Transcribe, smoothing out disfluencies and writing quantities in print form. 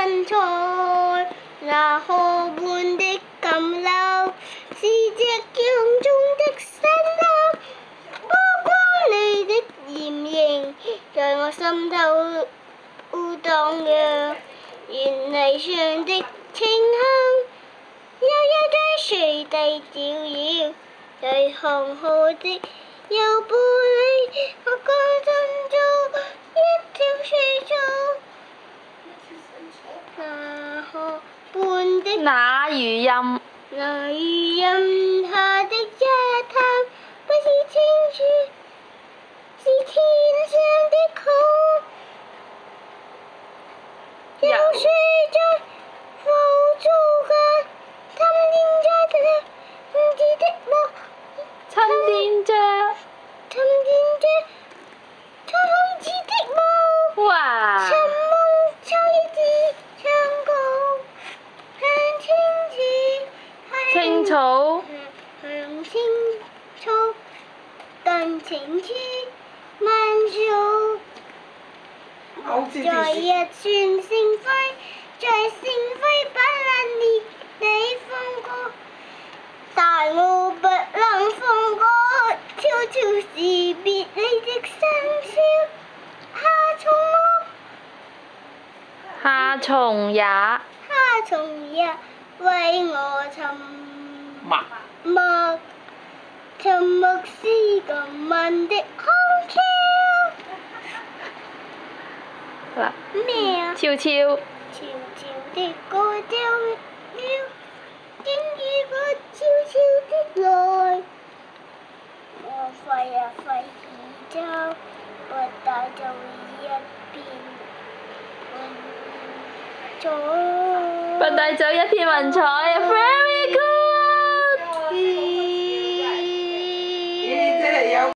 身材，那河畔的金柳是夕陽中的新娘，波光裏的艷影在我心頭蕩漾，原嚟上的清香，悠悠在水底照耀，在航河的右部裏，我剛進做一條水草。那河畔的那魚蔭，那魚蔭下的夜灘，不是清泉，是天上的虹。有水在浮藻間，沉澱着紅紫的夢，沉澱着紅紫的夢。哇！尋夢秋意自長高，向青青草，向青草，更青處漫遊。在日船盛飛，在盛飛不能連你放過，但我不能放過悄悄是別離的笙簫。夏蟲也為我沉默，沉默是今晚的空橋。咩啊？悄悄悄悄的歌掉了，竟與我悄悄的來。我揮啊揮衣袖，我帶走一片雲彩。不帶走一片雲彩。